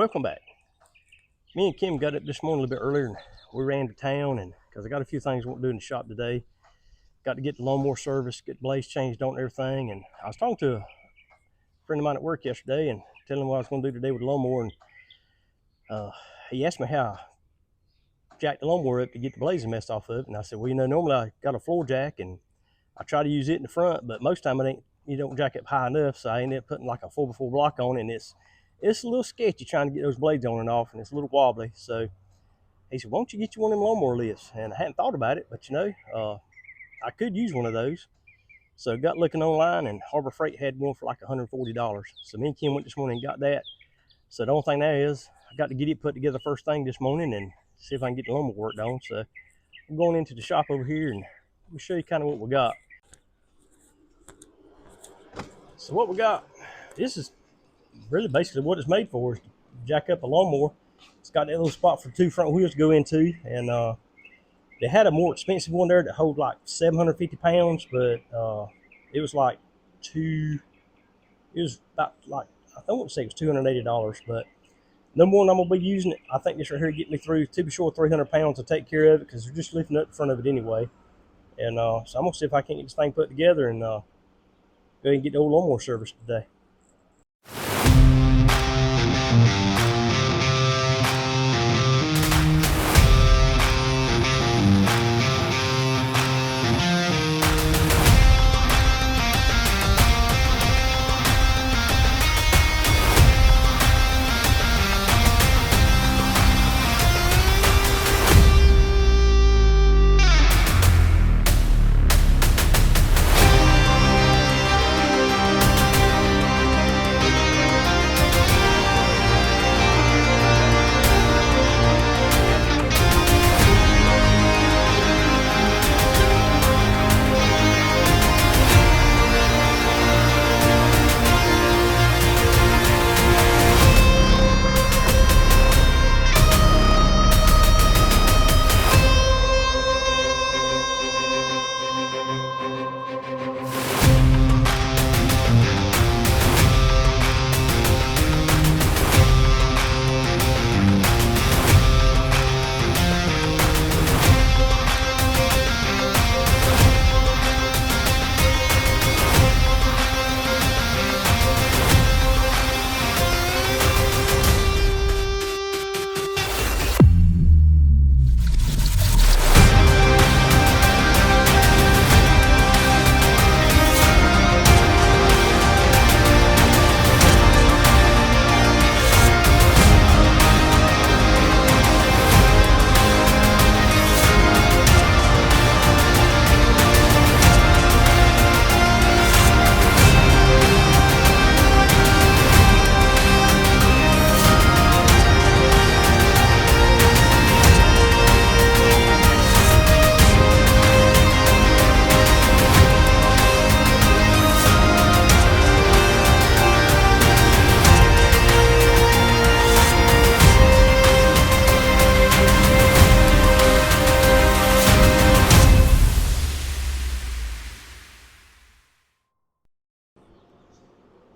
Welcome back. Me and Kim got up this morning a little bit earlier and we ran to town, and because I got a few things I want to do in the shop today. Got to get the lawnmower service, get the blades changed on and everything. And I was talking to a friend of mine at work yesterday and telling him what I was going to do today with the lawnmower. And he asked me how I jacked the lawnmower up to get the blades messed off of it. And I said, well, normally I got a floor jack and I try to use it in the front, but most of the time you don't jack up high enough. So I ended up putting like a 4x4 block on it, and it's a little sketchy trying to get those blades on and off, and it's a little wobbly. So he said, why don't you get you one of them lawnmower lifts? And I hadn't thought about it, but I could use one of those. So got looking online, and Harbor Freight had one for like $140. So me and Kim went this morning and got that. So the only thing now is I got to get it put together first thing this morning and see if I can get the lawnmower worked on. So I'm going into the shop over here and we'll show you kind of what we got. So what we got, this is really basically what it's made for, is to jack up a lawnmower. It's got that little spot for two front wheels to go into, and they had a more expensive one there that hold like 750 pounds, but it was like it was about like, I want to say it was $280, but no more than I'm gonna be using it. I think this right here get me through, to be sure, 300 pounds to take care of it, because they're just lifting up the front of it anyway. And so I'm gonna see if I can get this thing put together and go ahead and get the old lawnmower service today.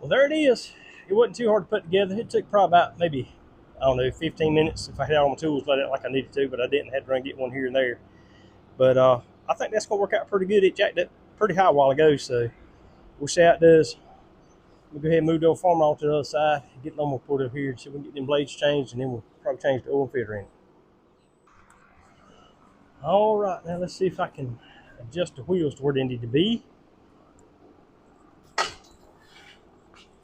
Well, there it is. It wasn't too hard to put together. It took probably about maybe, I don't know, 15 minutes if I had all my tools laid out like I needed to, but I didn't. Have to run and get one here and there. But I think that's going to work out pretty good. It jacked up pretty high a while ago, so we'll see how it does. We'll go ahead and move the old Farmall to the other side, get the lawnmower put up here, so we can get them blades changed, and then we'll probably change the oil and filter in it. All right, now let's see if I can adjust the wheels to where they need to be.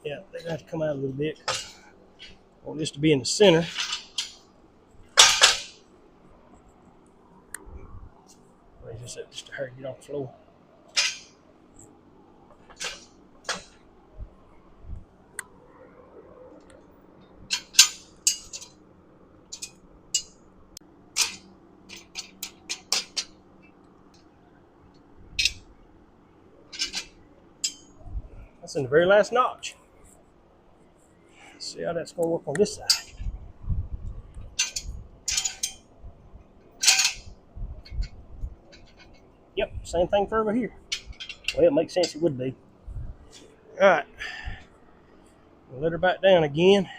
Yeah, they're going to have to come out a little bit. I want this to be in the center. Raise this up just to hurry get off the floor. That's in the very last notch. Let's see how that's going to work on this side. Yep, same thing for over here. Well, it makes sense it would be. All right, we'll let her back down again.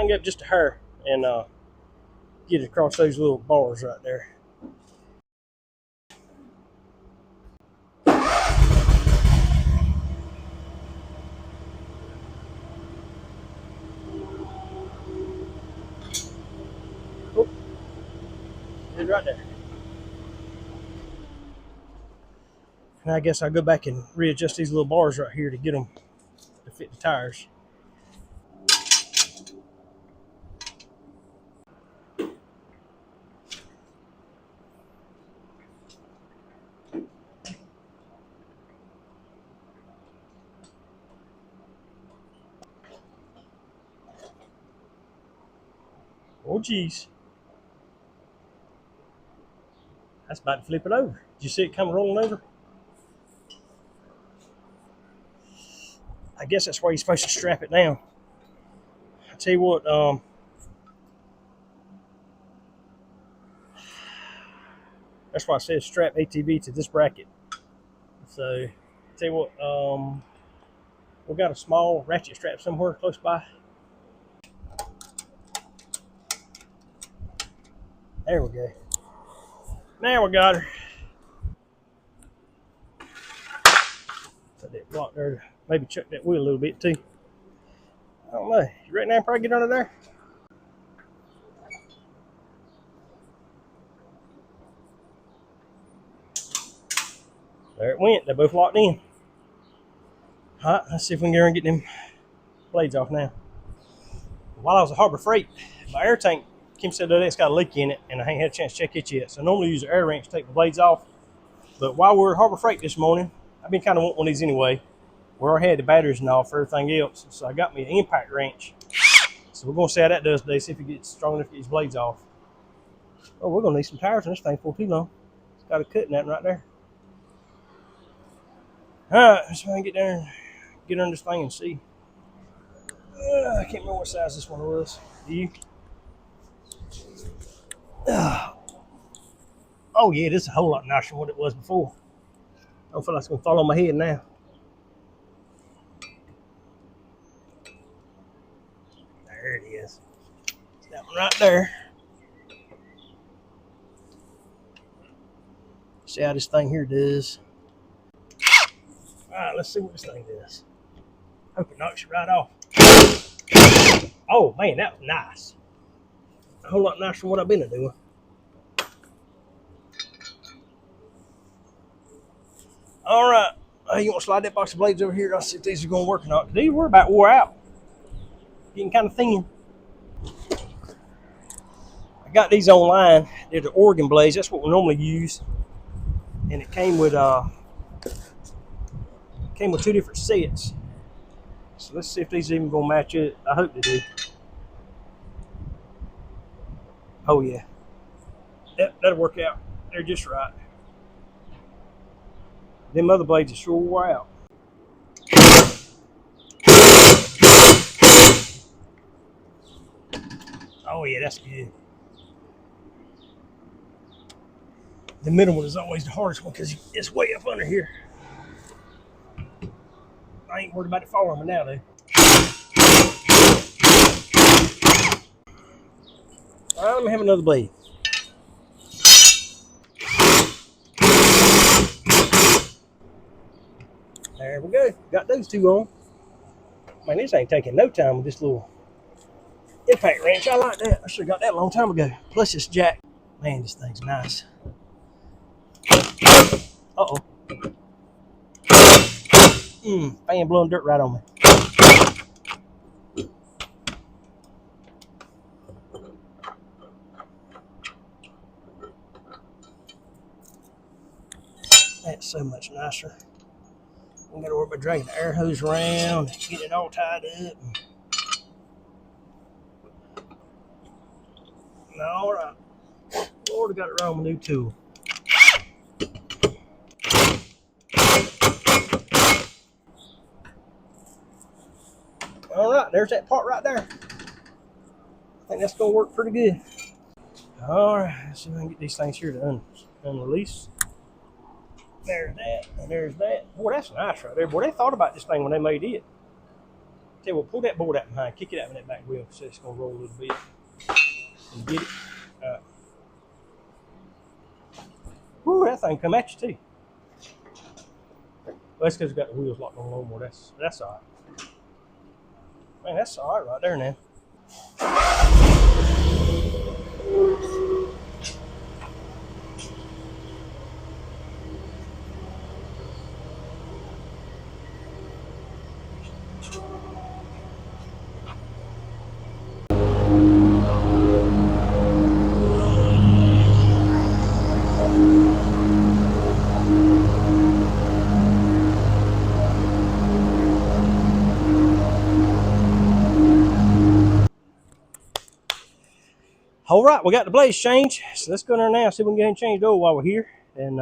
thing up just a hair and get it across those little bars right there. Oh, it's right there. And I guess I'll go back and readjust these little bars right here to get them to fit the tires. Oh geez. That's about to flip it over. Did you see it come rolling over? I guess that's why you're supposed to strap it down. I tell you what, that's why I said strap ATV to this bracket. So, I tell you what, we got a small ratchet strap somewhere close by. There we go. Now we got her. Put that block there to maybe chuck that wheel a little bit too. I don't know. You ready now? Probably get under there. There it went. They both locked in. All right, let's see if we can get her and get them blades off now. While I was at Harbor Freight, my air tank, Kim said that it's got a leak in it, and I ain't had a chance to check it yet. So I normally use an air wrench to take the blades off. But while we were at Harbor Freight this morning, I've been kind of wanting one of these anyway. We already had the batteries and all for everything else. So I got me an impact wrench. So we're going to see how that does today, see if it gets strong enough to get these blades off. Oh, we're going to need some tires on this thing before too long. It's got a cut in that right there. All right, let's try and get there and get under this thing and see. I can't remember what size this one was. Do you? Oh yeah, this is a whole lot nicer than what it was before. I don't feel like it's going to fall on my head now. There it is. That one right there. See how this thing here does. Alright, let's see what this thing does. Hope it knocks you right off. Oh man, that was nice. A whole lot nicer than what I've been doing. Alright, you want to slide that box of blades over here? I'll see if these are going to work or not. These were about wore out. Getting kind of thin. I got these online. They're the Oregon blades. That's what we normally use. And it came with two different sets. So let's see if these are even gonna match it. I hope they do. Oh yeah. That'll work out. They're just right. Them other blades are sure wore out. Oh yeah, that's good. The middle one is always the hardest one because it's way up under here. I ain't worried about the fall armor now, though. All right, let me have another blade. There we go. Got those two on. Man, this ain't taking no time with this little impact wrench. I like that. I should have got that a long time ago. Plus it's jack. Man, this thing's nice. Uh-oh. Fan blowing dirt right on me. That's so much nicer. I'm gonna worry about dragging the air hose around, getting it all tied up. All right. Lord, I got it wrong with a new tool. All right, there's that part right there. I think that's gonna work pretty good. All right, let's see if I can get these things here to unrelease. There's that, and there's that. Boy, that's nice right there. Boy, they thought about this thing when they made it. tell you what, pull that board out behind, kick it out with that back wheel, so it's going to roll a little bit. And get it. Woo, that thing come at you too. Well, that's because we got the wheels locked on the lawnmower. That's all right. Man, that's all right there now. All right, we got the blades changed, so let's go in there now, see if we can go ahead and change the oil while we're here, and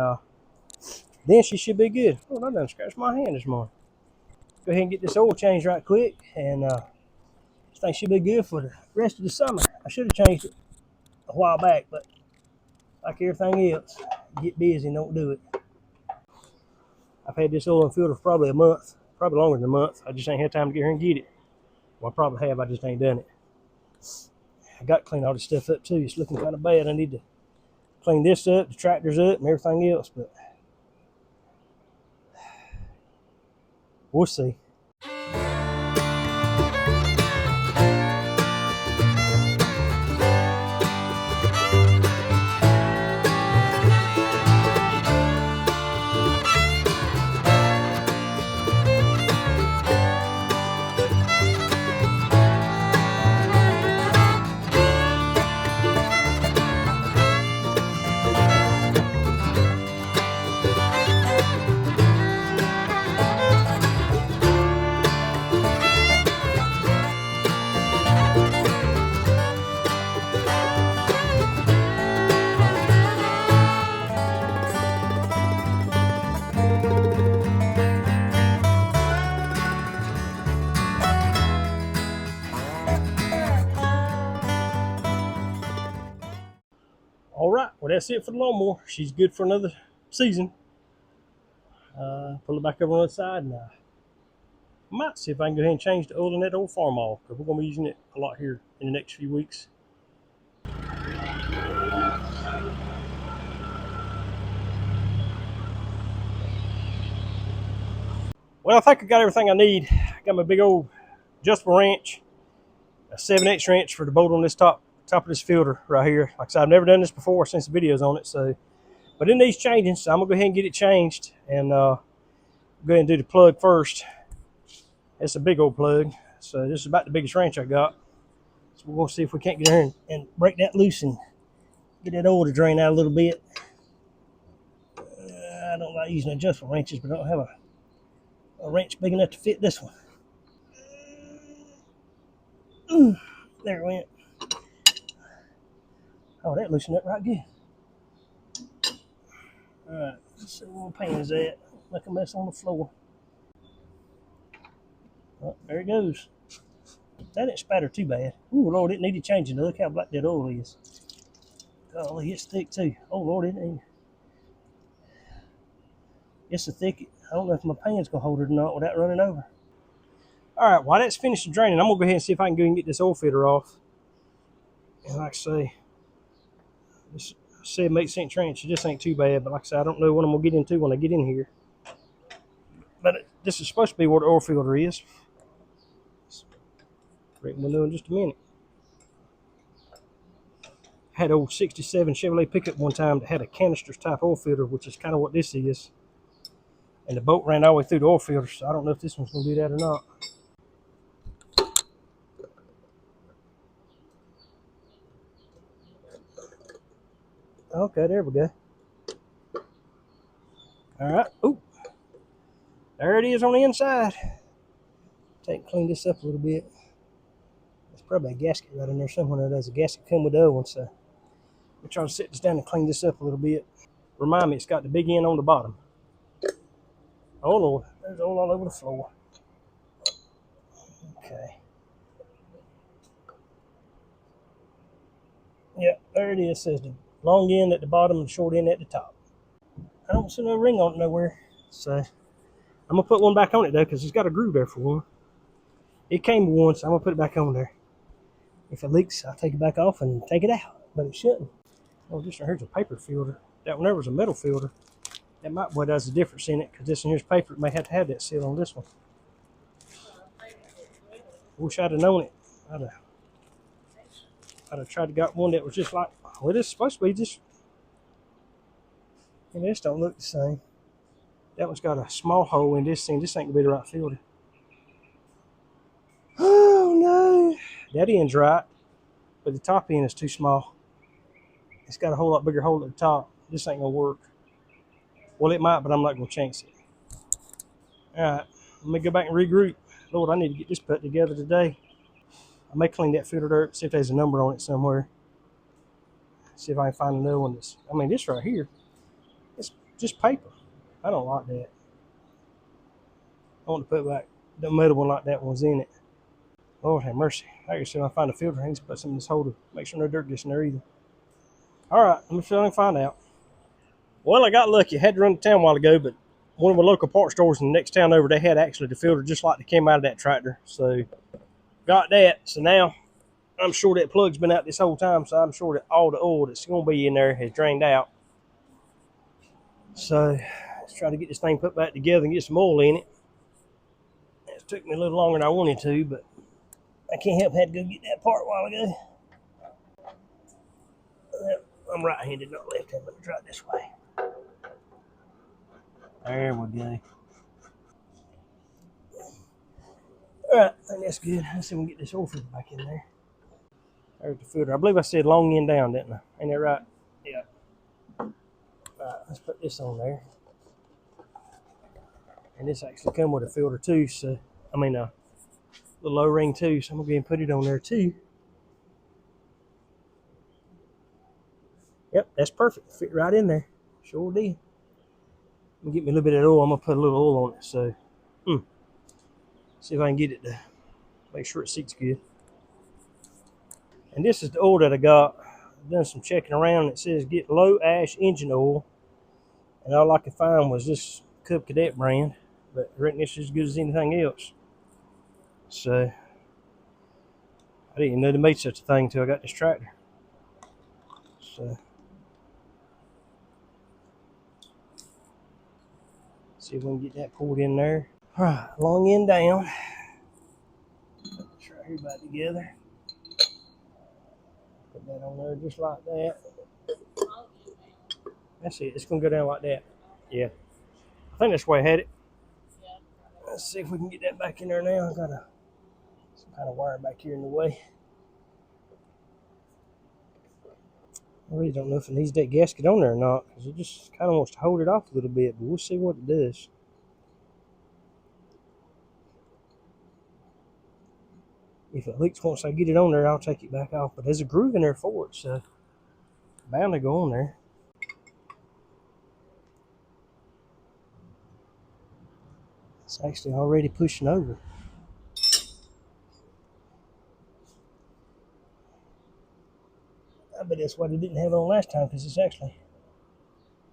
then she should be good. Oh, I done scratched my hand this morning. Go ahead and get this oil changed right quick, and this thing should be good for the rest of the summer. I should have changed it a while back, but like everything else, get busy and don't do it. I've had this oil and filter for probably a month, probably longer than a month. I just ain't had time to get here and get it. Well, I probably have, I just ain't done it. I got to clean all this stuff up too. It's looking kind of bad. I need to clean this up, the tractors up, and everything else, but we'll see. All right, well, that's it for the lawnmower. She's good for another season. Pull it back over on the side, and I might see if I can go ahead and change the oil in that old Farmall, because we're going to be using it a lot here in the next few weeks. Well, I think I got everything I need. I got my big old adjustable wrench, a 7/8 wrench for the bolt on this top of this filter right here. Like I said, I've never done this before since the videos on it, so but it needs changing, so I'm gonna go ahead and get it changed, and go ahead and do the plug first. It's a big old plug, so this is about the biggest wrench I got. So we're gonna see if we can't get in and break that loose and get that oil to drain out a little bit. I don't like using adjustable wrenches, but I don't have a wrench big enough to fit this one. There it went. Oh, that loosened up right good. Alright, let's see where my pan is at. Make a mess on the floor. Oh, there it goes. That didn't spatter too bad. Ooh, Lord, it needed changing. Look how black that oil is. Golly, it's thick too. Oh, Lord, it's a thick. I don't know if my pan's going to hold it or not without running over. Alright, while that's finished draining, I'm going to go ahead and see if I can go and get this oil filter off. And like I say, this 7/8 wrench, it just ain't too bad. But like I said, I don't know what I'm going to get into when I get in here. But this is supposed to be where the oil filter is. We'll know in just a minute. I had an old 67 Chevrolet pickup one time that had a canister type oil filter, which is kind of what this is. And the bolt ran all the way through the oil filter, so I don't know if this one's going to do that or not. Okay, there we go. Alright, ooh. There it is on the inside. Clean this up a little bit. There's probably a gasket right in there somewhere. There's a gasket come with the other one, so we'll try to set this down and clean this up a little bit. Remind me, it's got the big end on the bottom. Oh Lord, there's oil all over the floor. Okay. Yep, there it is. It says the long end at the bottom and the short end at the top. I don't see no ring on it nowhere, so I'm gonna put one back on it though, because it's got a groove there for one. It came once. I'm gonna put it back on there. If it leaks, I'll take it back off and take it out, but it shouldn't. Oh, this one here's a paper filter. That one there was a metal filter. That might be what does the difference in it, because this one here's paper. It may have to have that seal on this one. Wish I'd have known it. I'd have tried to got one that was just like, well, this is supposed to be just, and this don't look the same. That one's got a small hole in this thing. This ain't gonna be the right filter. Oh no. That end's right, but the top end is too small. It's got a whole lot bigger hole at the top. This ain't gonna work. Well, it might, but I'm not gonna chance it. All right, let me go back and regroup. Lord, I need to get this put together today. I may clean that filter dirt, see if there's a number on it somewhere. See if I can find another one that's, I mean, this right here, it's just paper. I don't like that. I want to put back the metal one like that one's in it. Lord have mercy. I guess if I find a filter, I need to put some in this holder. Make sure no dirt gets in there either. All right, let me see if I can find out. Well, I got lucky. I had to run to town a while ago, but one of the local parts stores in the next town over, they had actually the filter just like that came out of that tractor. So got that. So now I'm sure that plug's been out this whole time, so I'm sure that all the oil that's going to be in there has drained out. So let's try to get this thing put back together and get some oil in it. It took me a little longer than I wanted to, but I can't help, had to go get that part a while ago. I'm right-handed, not left-handed. Let me try it this way. There we go. All right, I think that's good. Let's see if we can get this oil filter back in there. There's the filter. I believe I said long end down, didn't I? Ain't that right? Yeah. All right, let's put this on there. And this actually come with a filter too, so, I mean, a little O-ring too, so I'm gonna go ahead and put it on there too. Yep, that's perfect. Fit right in there. Sure did. Get me a little bit of oil. I'm gonna put a little oil on it, so see if I can get it to make sure it seats good. And this is the oil that I got. I've done some checking around. It says get low ash engine oil, and all I could find was this Cub Cadet brand, but I reckon it's as good as anything else. So I didn't even know they made such a thing until I got this tractor. So see if we can get that poured in there. All right, long end down. It's right here back together. Put that on there just like that. That's it. It's gonna go down like that. Yeah, I think that's the way I had it. Let's see if we can get that back in there now. I got some kind of wire back here in the way. I really don't know if it needs that gasket on there or not, because it just kind of wants to hold it off a little bit, but we'll see what it does. If it leaks once I get it on there, I'll take it back off. But there's a groove in there for it, so bound to go on there. It's actually already pushing over. I bet that's what it didn't have on last time, because it's actually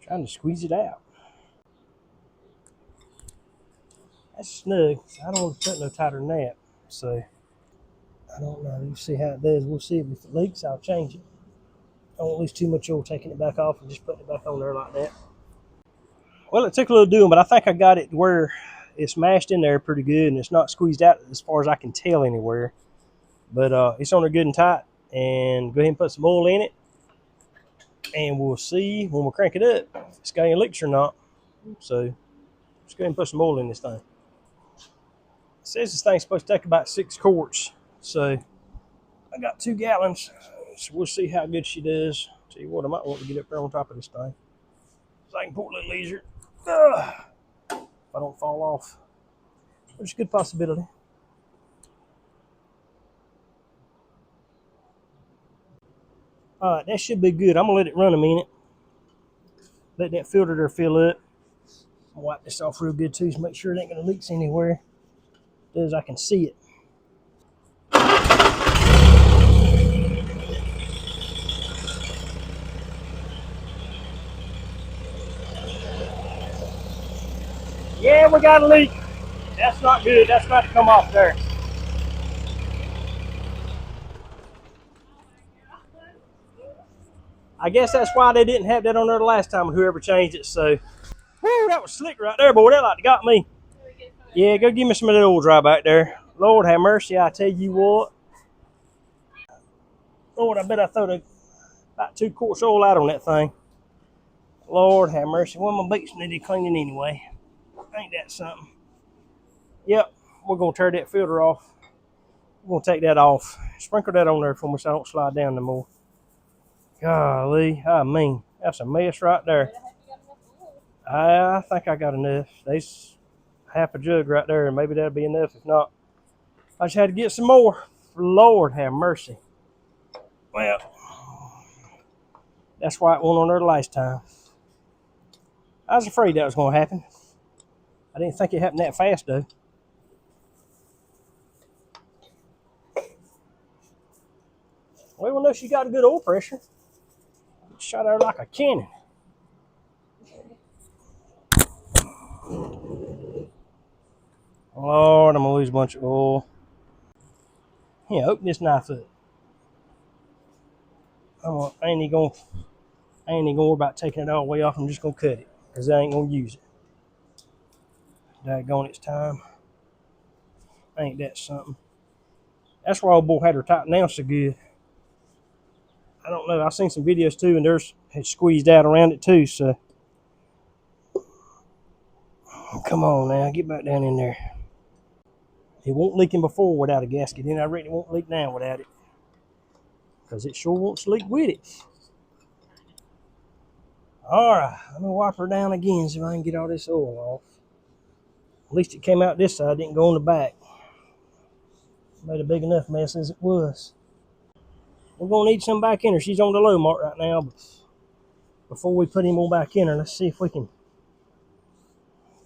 trying to squeeze it out. That's snug. I don't want to put no tighter than that. So I don't know. We'll see how it does. We'll see if it leaks, I'll change it. I won't lose too much oil taking it back off and just putting it back on there like that. Well, it took a little doing, but I think I got it where it's mashed in there pretty good, and it's not squeezed out as far as I can tell anywhere. But it's on there good and tight. And go ahead and put some oil in it, and we'll see when we crank it up if it's got any leaks or not. So just go ahead and put some oil in this thing. It says this thing's supposed to take about 6 quarts. So I got 2 gallons. So we'll see how good she does. Tell you what, I might want to get up there on top of this thing so I can pour a little easier. If I don't fall off. Which is a good possibility. Alright, that should be good. I'm going to let it run a minute. Let that filter there fill up. I'll wipe this off real good too to make sure it ain't going to leak anywhere. As I can see it. Yeah, we got a leak. That's not good. That's got to come off there. I guess that's why they didn't have that on there the last time, whoever changed it. So, woo, that was slick right there, boy. That like got me. Yeah, go give me some of that oil dry back there. Lord have mercy, I tell you what. Lord, I bet I throw about 2 quarts of oil out on that thing. Lord have mercy. Well, my boots needed cleaning anyway. Ain't that something? Yep, we're going to tear that filter off. We're going to take that off. Sprinkle that on there for me so I don't slide down no more. Golly, I mean, that's a mess right there. I think I got enough. There's half a jug right there, and maybe that'll be enough. If not, I just had to get some more. Lord have mercy. Well, that's why it went on there the last time. I was afraid that was going to happen. I didn't think it happened that fast, though. Well, we know she got a good oil pressure. Shot her like a cannon. Lord, I'm going to lose a bunch of oil. Yeah, open this knife up. I ain't even going to worry about taking it all the way off. I'm just going to cut it because I ain't going to use it. Daggone, it's time. Ain't that something? That's why old boy had her tightened down so good. I don't know. I've seen some videos too, and there's had squeezed out around it too. So, come on now, get back down in there. It won't leaking before without a gasket, and I reckon it won't leak now without it, because it sure won't leak with it. All right, I'm gonna wipe her down again so I can get all this oil off. At least it came out this side, didn't go on the back. Made a big enough mess as it was. We're gonna need some back in her. She's on the low mark right now, but before we put him on back in her, let's see if we can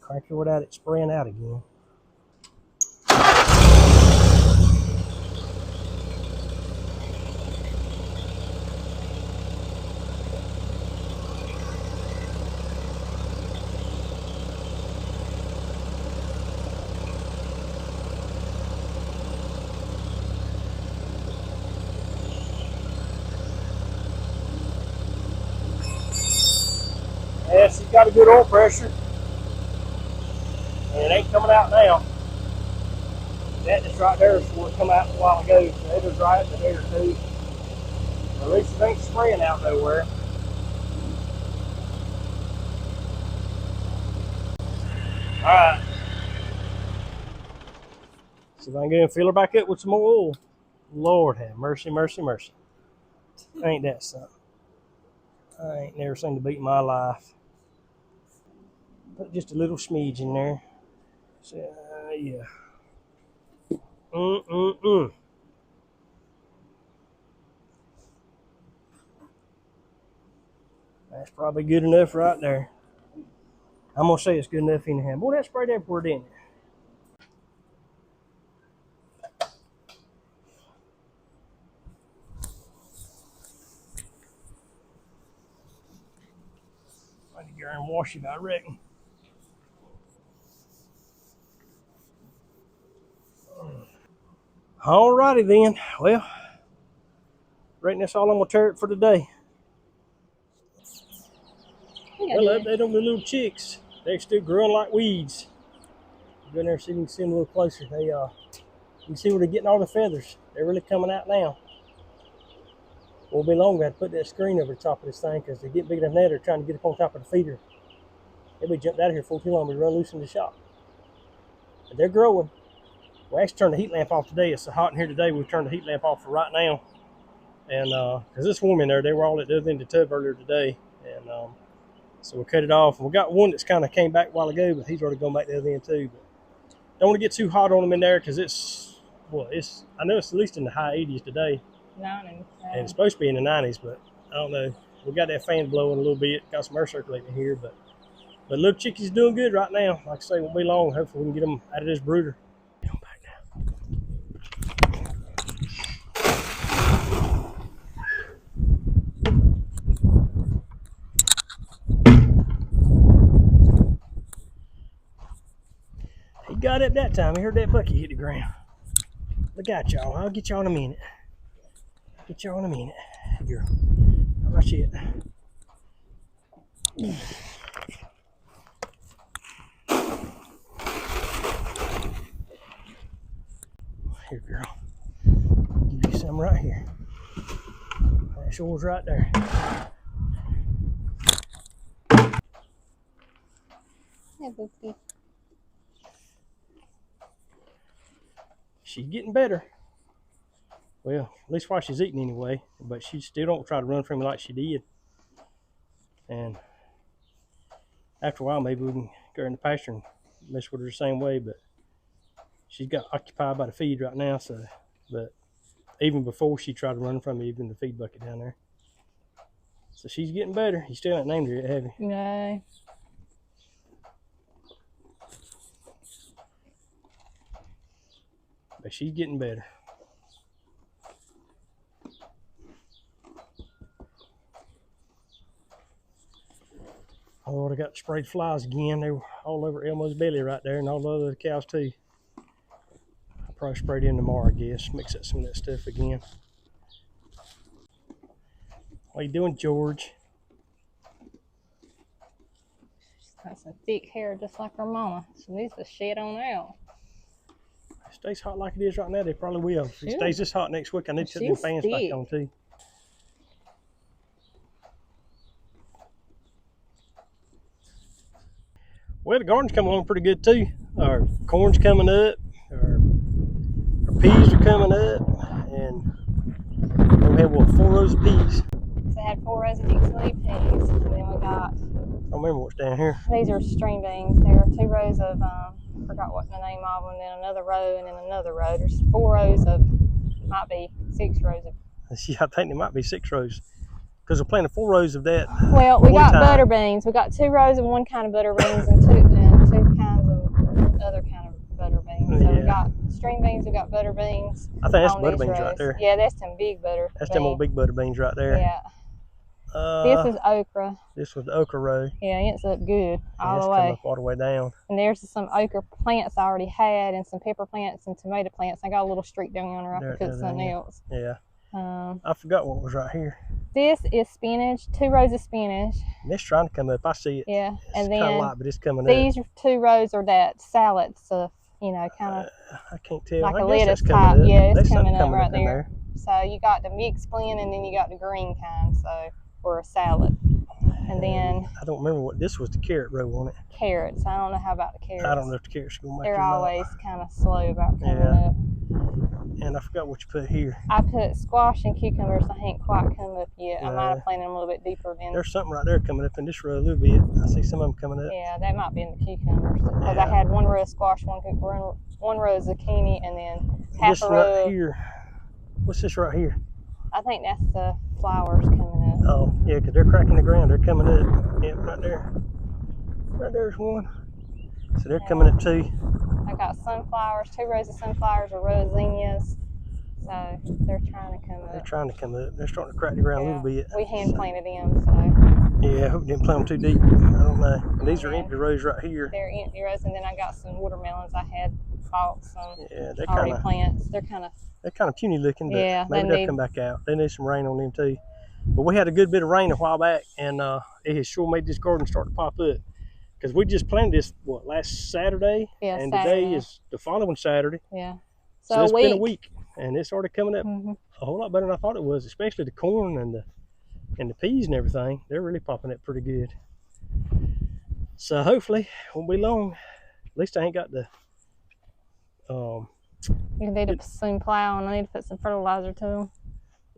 crank her without it spraying out again. Yeah, she's got a good oil pressure. And it ain't coming out now. That just right there is where it come out a while ago. So it'll dry it in a day or two. At least it ain't spraying out nowhere. Alright. See if I can get him fill her back up with some more oil. Lord have mercy, mercy, mercy. Ain't that something? I ain't never seen the beat in my life. Put just a little smidge in there. So, yeah. That's probably good enough right there. I'm going to say it's good enough anyhow. Boy, that sprayed everywhere, didn't it? I need to go and wash it, I reckon. Alrighty then. Well, reckon that's all I'm going to tear it for today. Well, they don't be little chicks. They're still growing like weeds. Go in there so you can see them a little closer. You can see where they're getting all the feathers. They're really coming out now. Won't be long. I have to put that screen over the top of this thing because they get big enough now. They're trying to get up on top of the feeder. They'll be jumped out of here for too long. We run loose in the shop. But they're growing. We actually turned the heat lamp off today. It's so hot in here today. We've turned the heat lamp off for right now. And because it's warm in there, they were all at the other end of the tub earlier today. And so we cut it off. And we got one that's kind of came back a while ago, but he's already gone back the other end too. But don't want to get too hot on them in there because I know it's at least in the high 80s today. 90s. And it's supposed to be in the 90s, but I don't know. We got that fan blowing a little bit. Got some air circulating here, but little chickies doing good right now. Like I say, it won't be long. Hopefully we can get them out of this brooder. Get them back now. He got up that time. He heard that bucket hit the ground. Look out, y'all. I'll get y'all in a minute. Get you on a minute. Girl. Not much yet. Here, girl. Give you some right here. That's yours right there. Hey, Boopy. She's getting better. Well, at least while she's eating anyway. But she still don't try to run from me like she did. And after a while, maybe we can go in the pasture and mess with her the same way. But she's got occupied by the feed right now. So, but even before she tried to run from me, even the feed bucket down there. So she's getting better. You still haven't named her yet, have you? No. But she's getting better. Oh, I got sprayed flies again. They were all over Elmo's belly right there, and all the other cows too. I'll probably spray it in tomorrow, I guess. Mix up some of that stuff again. What you doing, George? She's got some thick hair just like her mama. She needs to shed on out. If it stays hot like it is right now, they probably will. If it stays this hot next week, I need to put them fans back on too. Well, the garden's coming along pretty good too. Our corn's coming up, our peas are coming up, and we have what, 4 rows of peas. So I had 4 rows of Dixie peas, and then we got. I don't remember what's down here. These are string beans. There are 2 rows of I forgot what the name of them, then another row, and then another row. There's 4 rows of, might be 6 rows of. Yeah, I think there might be 6 rows. Because we're planting 4 rows of that. Well, we got butter beans. We got 2 rows of one kind of butter beans and two kinds of other kind of butter beans. So we got string beans, we got butter beans. I think that's butter beans right there. Yeah, that's them big butter. That's them old big butter beans right there. Yeah. This is okra. This was the okra row. Yeah, it's up good all the way. It's way. up all the way down. And there's some okra plants I already had, and some pepper plants and tomato plants. I got a little streak down yonder. I could put something else. Yeah. I forgot what was right here. This is spinach, 2 rows of spinach. And it's trying to come up. I see it. Yeah, and then kind of light, but it's coming these up. 2 rows are that salad stuff, you know, kind of. I can't tell. Like I a guess lettuce type. Yeah, it's coming up right there. there. So you got the mixed blend, and then you got the green kind, so for a salad. And then I don't remember what this was. The carrot row on it. Carrots. I don't know how about the carrots. I don't know if the carrots are gonna make it. They're always kind of slow about coming up. And I forgot what you put here. I put squash and cucumbers. I ain't quite come up yet. I might have planted them a little bit deeper than. There's something right there coming up in this row a little bit. I see some of them coming up. Yeah, that might be in the cucumbers. Because I had 1 row of squash, one row of zucchini, and then half a row. Right here. What's this right here? I think that's the flowers coming up. Oh, yeah, because they're cracking the ground. They're coming up. Yeah, right there. Right there's one. So they're coming up too. I got sunflowers, 2 rows of sunflowers, a row of zinnias. So they're trying to come up. They're trying to come up. They're starting to crack the ground a little bit. We hand planted them, so. Yeah, I hope they didn't plant them too deep. I don't know. And these are empty rows right here. They're empty rows, and then I got some watermelons. I had bought some they're already plants. They're kind of puny looking, but maybe they'll come back out. They need some rain on them too. But we had a good bit of rain a while back, and it has sure made this garden start to pop up. Because we just planted this, last Saturday? Yeah, and Saturday. Today is the following Saturday. Yeah. So it's been a week, and it's already coming up a whole lot better than I thought it was, especially the corn and the peas and everything. They're really popping up pretty good. So hopefully, it won't be long. At least I ain't got the... you need to soon plow, and I need to put some fertilizer to them.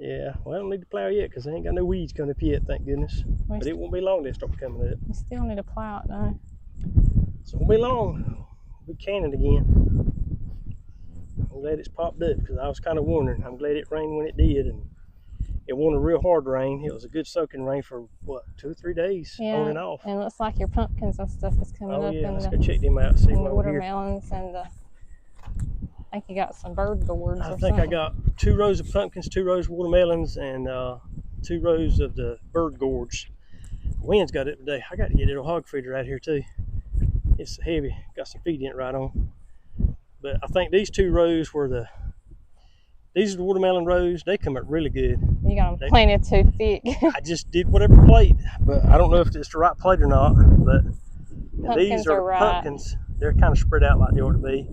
Yeah, well, I don't need to plow yet because I ain't got no weeds coming up yet, thank goodness. But it won't be long they'll start coming up. We still need to plow it though. So it won't be long. We'll be canning again. I'm glad it's popped up because I was kind of wondering. I'm glad it rained when it did, and it wasn't a real hard rain. It was a good soaking rain for, 2 or 3 days on and off. And it looks like your pumpkins and stuff is coming up. Yeah, let's go check them out. See and what the watermelons and the... I think you got some bird gourds I think I got 2 rows of pumpkins, 2 rows of watermelons, and 2 rows of the bird gourds. Wind's got it today. I got to get a little hog feeder out here too. It's heavy. Got some feed in it right on. But I think these 2 rows were These are the watermelon rows. They come up really good. You got them planted too thick. I just did whatever plate, but I don't know if it's the right plate or not. But these are right. pumpkins. They're kind of spread out like they ought to be.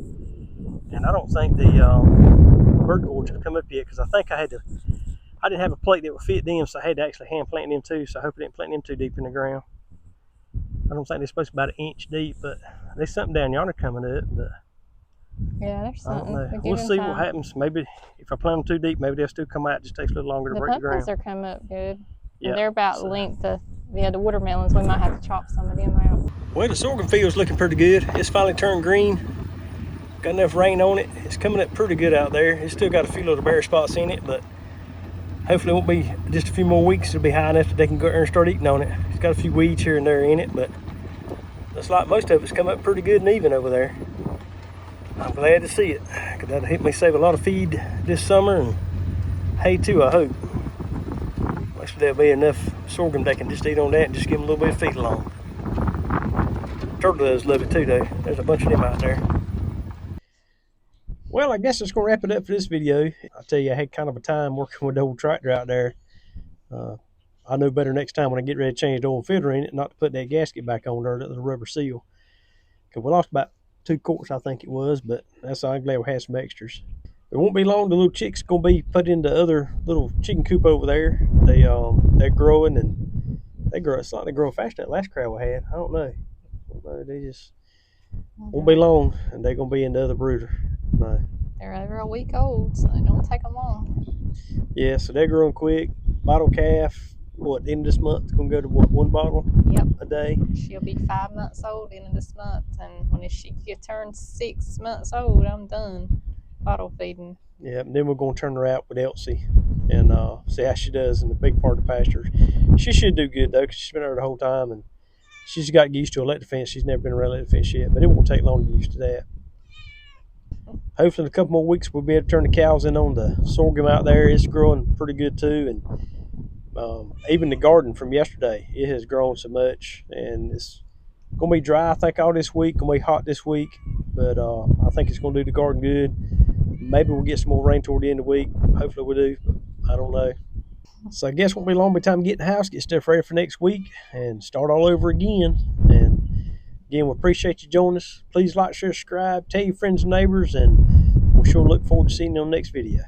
And I don't think the bird gourds have come up yet, because I think I didn't have a plate that would fit them, so I had to actually hand plant them too. So I hope I didn't plant them too deep in the ground. I don't think they're supposed to be about 1 inch deep, but there's something down yonder coming up. But yeah, there's something. I don't know. We'll see what happens. Maybe if I plant them too deep, maybe they'll still come out. It just takes a little longer to break the ground. The pumpkins are coming up good. Yeah, they're about length of the watermelons. We might have to chop some of them out. Well, the sorghum field's looking pretty good. It's finally turned green. Got enough rain on it. It's coming up pretty good out there. It's still got a few little bare spots in it, but hopefully it won't be just a few more weeks. It'll be high enough that they can go there and start eating on it. It's got a few weeds here and there in it, but looks like most of it's come up pretty good and even over there. I'm glad to see it, because that'll help me save a lot of feed this summer, and hay too, I hope. Hopefully there'll be enough sorghum they can just eat on that and just give them a little bit of feed along. Turtle doves love it too though. There's a bunch of them out there. Well, I guess it's going to wrap it up for this video. I'll tell you, I had kind of a time working with the old tractor out there. I know better next time when I get ready to change the oil filter in it, not to put that gasket back on there, that little rubber seal. Because we lost about 2 quarts, I think it was, but that's all. I'm glad we had some extras. It won't be long, the little chicks going to be put in the other little chicken coop over there. They're growing, and they grow. It's like they grow faster than that last crowd we had. I don't know. They just won't be long, and they're going to be in the other brooder. No. They're over a week old, so it don't take them long. Yeah, so they're growing quick. Bottle calf, what, end of this month, going to go to what, 1 bottle a day? She'll be 5 months old end of this month, and when she turns 6 months old, I'm done bottle feeding. Yeah, and then we're going to turn her out with Elsie and see how she does in the big part of the pasture. She should do good, though, because she's been there the whole time, and she's got used to electric fence. She's never been around electric fence yet, but it won't take long to get used to that. Hopefully in a couple more weeks we'll be able to turn the cows in on the sorghum out there. It's growing pretty good too, and even the garden from yesterday, it has grown so much, and it's going to be dry I think all this week. Going to be hot this week, but I think it's going to do the garden good. Maybe we'll get some more rain toward the end of the week. Hopefully we do, but I don't know. So I guess it won't be long by the time we get in the house, get stuff ready for next week, and start all over again. And again, we appreciate you joining us. Please like, share, subscribe, tell your friends and neighbors, and we'll sure look forward to seeing you on the next video.